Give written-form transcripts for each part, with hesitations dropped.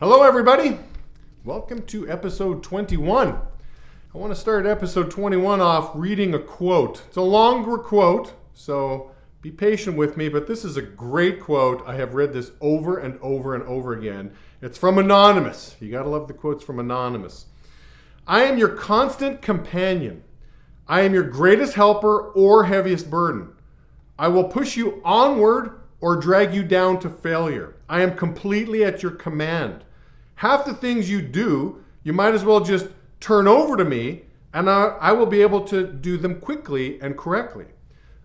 Hello, everybody. Welcome to episode 21. I want to start episode 21 off reading a quote. It's a longer quote, so be patient with me, but this is a great quote. I have read this over and over and over again. It's from Anonymous. You got to love the quotes from Anonymous. I am your constant companion. I am your greatest helper or heaviest burden. I will push you onward or drag you down to failure. I am completely at your command. Half the things you do, you might as well just turn over to me, and I will be able to do them quickly and correctly.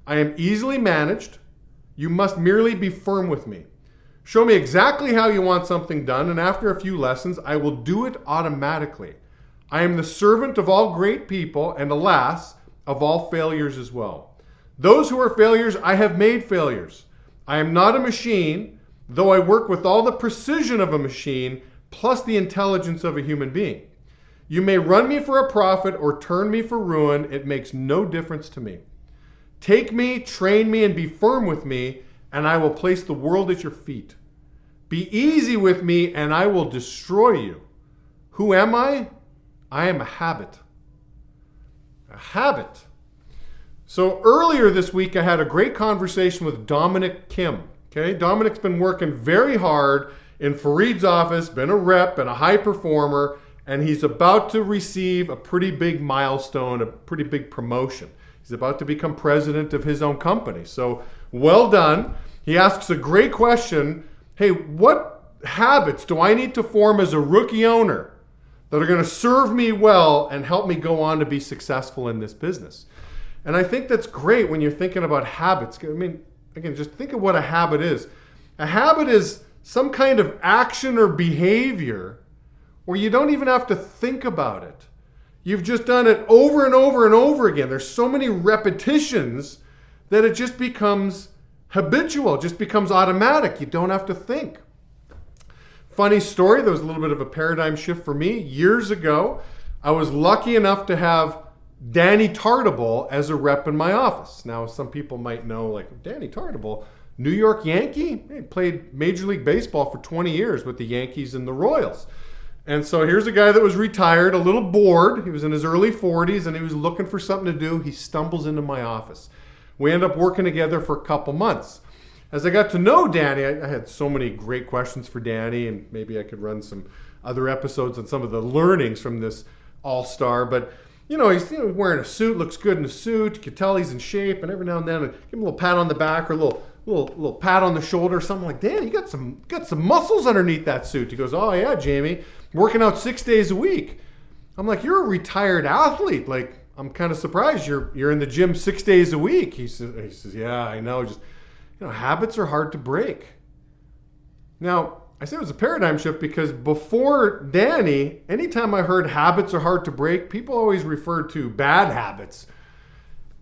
I am easily managed. You must merely be firm with me. Show me exactly how you want something done, and after a few lessons, I will do it automatically. I am the servant of all great people, and alas, of all failures as well. Those who are failures, I have made failures. I am not a machine, though I work with all the precision of a machine, plus the intelligence of a human being. You may run me for a profit or turn me for ruin. It makes no difference to me. Take me, train me, and be firm with me, and I will place the world at your feet. Be easy with me, and I will destroy you. Who am I? I am a habit. A habit. So earlier this week, I had a great conversation with Dominic Kim. Okay, Dominic's been working very hard in Fareed's office, been a rep and a high performer, and he's about to receive a pretty big milestone, a pretty big promotion. He's about to become president of his own company. So well done. He asks a great question. Hey, what habits do I need to form as a rookie owner that are going to serve me well and help me go on to be successful in this business? And I think that's great when you're thinking about habits. I mean, again, just think of what a habit is. A habit is some kind of action or behavior where you don't even have to think about it. You've just done it over and over and over again. There's so many repetitions that it just becomes habitual, just becomes automatic. You don't have to think. Funny story, there was a little bit of a paradigm shift for me. Years ago, I was lucky enough to have Danny Tartabull as a rep in my office. Now, some people might know, like, Danny Tartabull, New York Yankee, he played Major League Baseball for 20 years with the Yankees and the Royals. And so here's a guy that was retired, a little bored. He was in his early 40s and he was looking for something to do. He stumbles into my office. We end up working together for a couple months. As I got to know Danny, I had so many great questions for Danny, and maybe I could run some other episodes on some of the learnings from this all-star. But he's wearing a suit, looks good in a suit. You can tell he's in shape, and every now and then I give him a little pat on the back or a little pat on the shoulder or something, like, Dan, you got some muscles underneath that suit. He goes, oh yeah, Jamie, working out 6 days a week. I'm like, you're a retired athlete. Like, I'm kind of surprised you're in the gym 6 days a week. He says, yeah, I know. Just, habits are hard to break. Now, I say it was a paradigm shift because before Danny, anytime I heard habits are hard to break, people always referred to bad habits.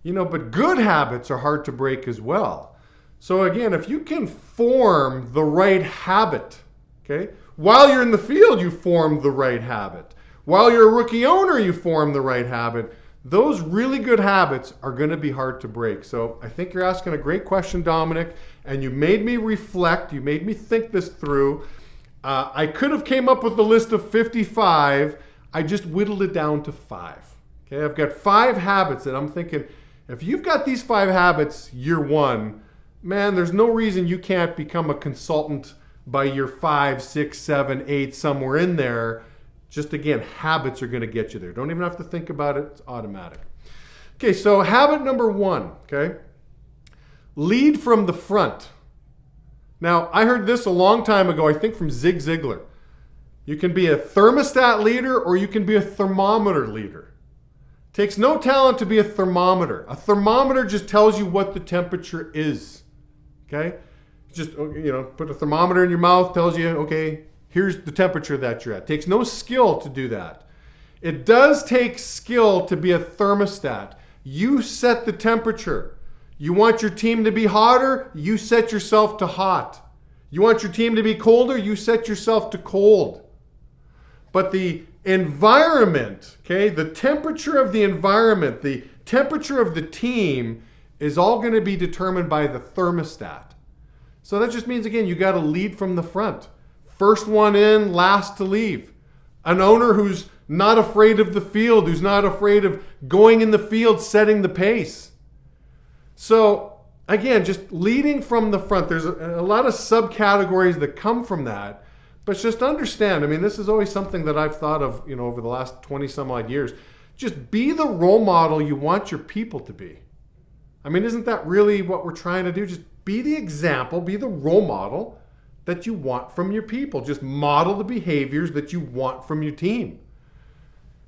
But good habits are hard to break as well. So again, if you can form the right habit, okay, while you're in the field, you form the right habit. While you're a rookie owner, you form the right habit. Those really good habits are going to be hard to break. So I think you're asking a great question, Dominic, and you made me reflect. You made me think this through. I could have came up with a list of 55. I just whittled it down to 5. Okay, I've got 5 habits that I'm thinking, if you've got these 5 habits year 1, man, there's no reason you can't become a consultant by year 5, 6, 7, 8, somewhere in there. Just again, habits are going to get you there. Don't even have to think about it. It's automatic. Okay, so habit number 1, okay? Lead from the front. Now, I heard this a long time ago, I think from Zig Ziglar. You can be a thermostat leader or you can be a thermometer leader. It takes no talent to be a thermometer. A thermometer just tells you what the temperature is, okay? Just, put a thermometer in your mouth, tells you, okay, here's the temperature that you're at. It takes no skill to do that. It does take skill to be a thermostat. You set the temperature. You want your team to be hotter, you set yourself to hot. You want your team to be colder, you set yourself to cold. But the environment, okay, the temperature of the environment, the temperature of the team is all going to be determined by the thermostat. So that just means, again, you got to lead from the front. first one in, last to leave. An owner who's not afraid of the field, who's not afraid of going in the field, setting the pace. So again, just leading from the front. There's a lot of subcategories that come from that, but just understand, I mean, this is always something that I've thought of, over the last 20 some odd years. Just be the role model you want your people to be. I mean, isn't that really what we're trying to do? Just be the example, be the role model that you want from your people. Just model the behaviors that you want from your team.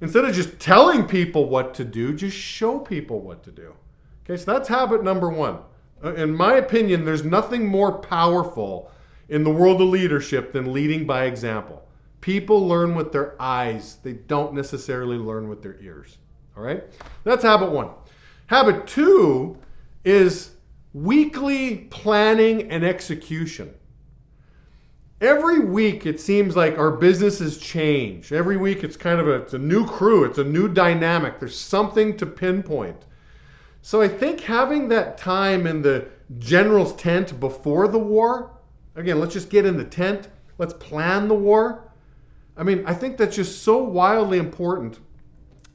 Instead of just telling people what to do, just show people what to do. Okay, so that's habit number one. In my opinion, there's nothing more powerful in the world of leadership than leading by example. People learn with their eyes. They don't necessarily learn with their ears. All right? That's habit one. Habit two is weekly planning and execution. Every week it seems like our businesses change. Every week it's kind of it's a new crew. It's a new dynamic. There's something to pinpoint. So I think having that time in the general's tent before the war, again, let's just get in the tent. Let's plan the war. I mean, I think that's just so wildly important.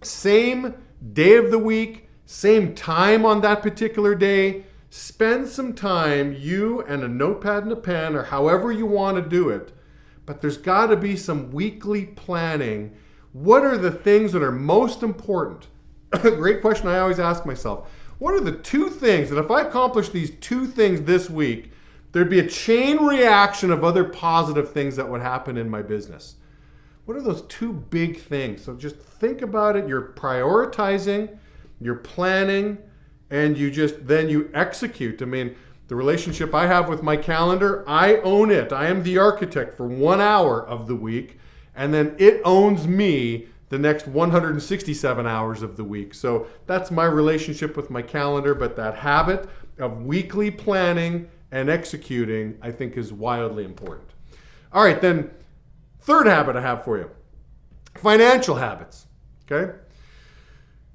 Same day of the week, same time on that particular day. Spend some time, you and a notepad and a pen, or however you want to do it. But there's got to be some weekly planning. What are the things that are most important? Great question I always ask myself. What are the two things that if I accomplish these two things this week, there'd be a chain reaction of other positive things that would happen in my business? What are those two big things? So just think about it. You're prioritizing, you're planning, and then you execute. I mean, the relationship I have with my calendar, I own it. I am the architect for 1 hour of the week, and then it owns me the next 167 hours of the week. So that's my relationship with my calendar, but that habit of weekly planning and executing, I think, is wildly important. All right, then, third habit I have for you, financial habits, okay?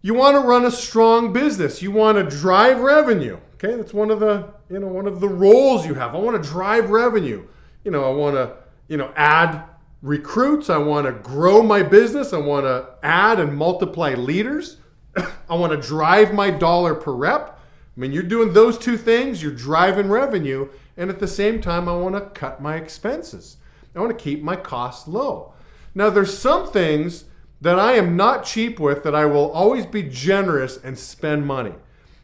You want to run a strong business. You want to drive revenue, okay? That's one of the roles you have. I want to drive revenue. I want to, add recruits. I want to grow my business. I want to add and multiply leaders. I want to drive my dollar per rep. I mean, you're doing those two things. You're driving revenue. And at the same time, I want to cut my expenses. I want to keep my costs low. Now, there's some things that I am not cheap with, that I will always be generous and spend money.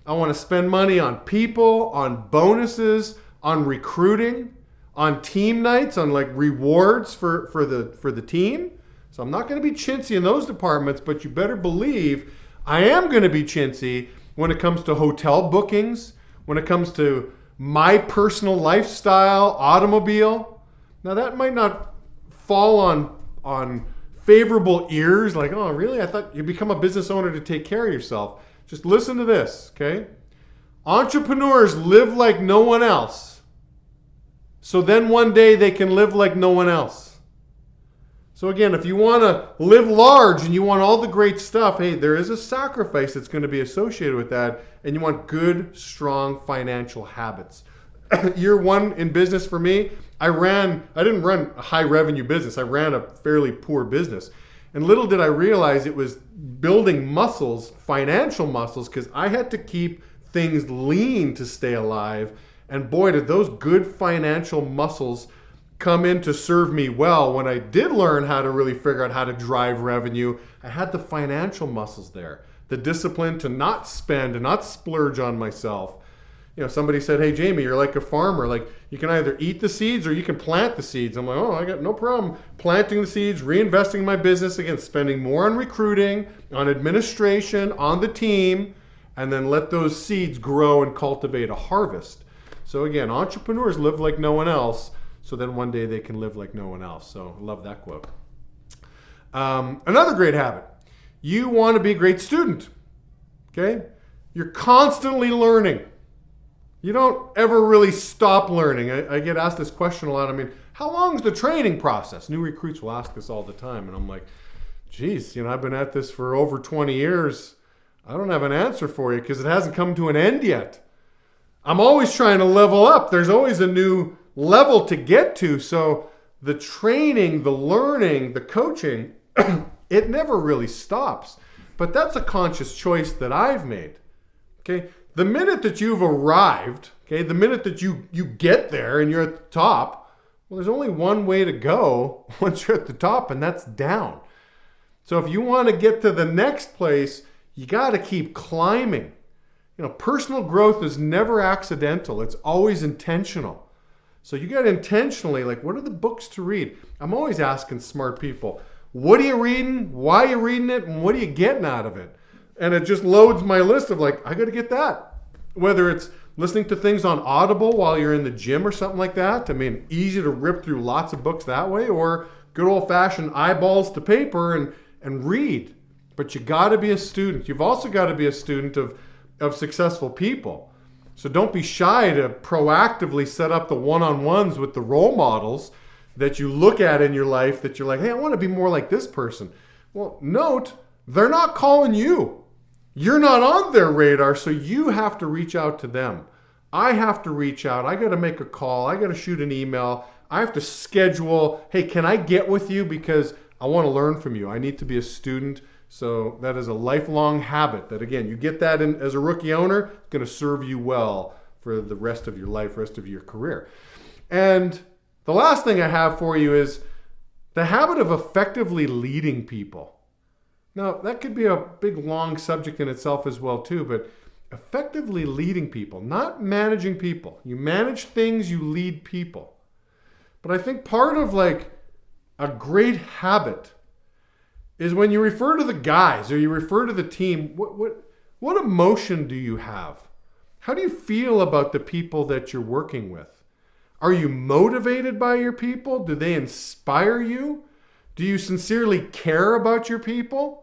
I want to spend money on people, on bonuses, on recruiting, on team nights, on like rewards for the team. So I'm not going to be chintzy in those departments, but you better believe I am going to be chintzy when it comes to hotel bookings, when it comes to my personal lifestyle, automobile. Now that might not fall on favorable ears, like, oh, really? I thought you become a business owner to take care of yourself. Just listen to this, okay? Entrepreneurs live like no one else. So then one day they can live like no one else. So again, if you want to live large and you want all the great stuff, hey, there is a sacrifice that's going to be associated with that, and you want good, strong financial habits. Year one in business for me, I didn't run a high revenue business. I ran a fairly poor business. And little did I realize it was building muscles, financial muscles, because I had to keep things lean to stay alive. And boy, did those good financial muscles come in to serve me well. When I did learn how to really figure out how to drive revenue, I had the financial muscles there. The discipline to not spend and not splurge on myself. Somebody said, hey, Jamie, you're like a farmer. Like, you can either eat the seeds or you can plant the seeds. I'm like, oh, I got no problem planting the seeds, reinvesting in my business, again, spending more on recruiting, on administration, on the team, and then let those seeds grow and cultivate a harvest. So again, entrepreneurs live like no one else, so then one day they can live like no one else. So I love that quote. Another great habit. You want to be a great student, okay? You're constantly learning. You don't ever really stop learning. I get asked this question a lot. I mean, how long is the training process? New recruits will ask this all the time. And I'm like, geez, I've been at this for over 20 years. I don't have an answer for you because it hasn't come to an end yet. I'm always trying to level up. There's always a new level to get to. So the training, the learning, the coaching, it never really stops. But that's a conscious choice that I've made. Okay? The minute that you've arrived, okay, the minute that you get there and you're at the top, well, there's only one way to go once you're at the top, and that's down. So if you want to get to the next place, you got to keep climbing. Personal growth is never accidental. It's always intentional. So you got to intentionally, what are the books to read? I'm always asking smart people, what are you reading? Why are you reading it? And what are you getting out of it? And it just loads my list of I got to get that. Whether it's listening to things on Audible while you're in the gym or something like that. Easy to rip through lots of books that way, or good old fashioned eyeballs to paper and read. But you got to be a student. You've also got to be a student of successful people. So don't be shy to proactively set up the one-on-ones with the role models that you look at in your life that you're like, hey, I want to be more like this person. Well, note, they're not calling you. You're not on their radar, so you have to reach out to them. I have to reach out. I got to make a call. I got to shoot an email. I have to schedule, hey, can I get with you because I want to learn from you. I need to be a student. So that is a lifelong habit that, again, you get that in as a rookie owner, it's going to serve you well for the rest of your life, rest of your career. And the last thing I have for you is the habit of effectively leading people. Now, that could be a big, long subject in itself as well, too, but effectively leading people, not managing people. You manage things, you lead people. But I think part of a great habit is when you refer to the guys or you refer to the team, what emotion do you have? How do you feel about the people that you're working with? Are you motivated by your people? Do they inspire you? Do you sincerely care about your people?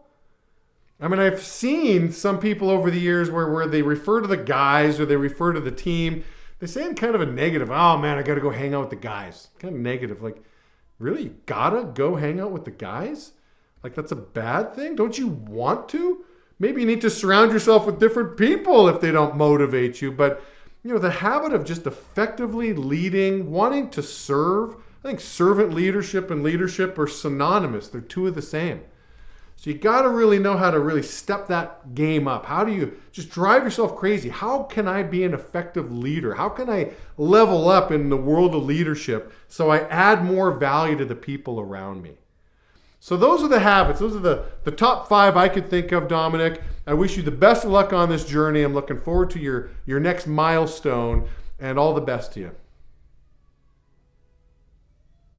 I've seen some people over the years where they refer to the guys or they refer to the team, they say in kind of a negative, oh man, I got to go hang out with the guys. Kind of negative, really? You gotta go hang out with the guys? That's a bad thing? Don't you want to? Maybe you need to surround yourself with different people if they don't motivate you. But, the habit of just effectively leading, wanting to serve, I think servant leadership and leadership are synonymous. They're two of the same. So you got to really know how to really step that game up. How do you just drive yourself crazy? How can I be an effective leader? How can I level up in the world of leadership so I add more value to the people around me? So those are the habits. Those are the top 5 I could think of, Dominic. I wish you the best of luck on this journey. I'm looking forward to your next milestone, and all the best to you.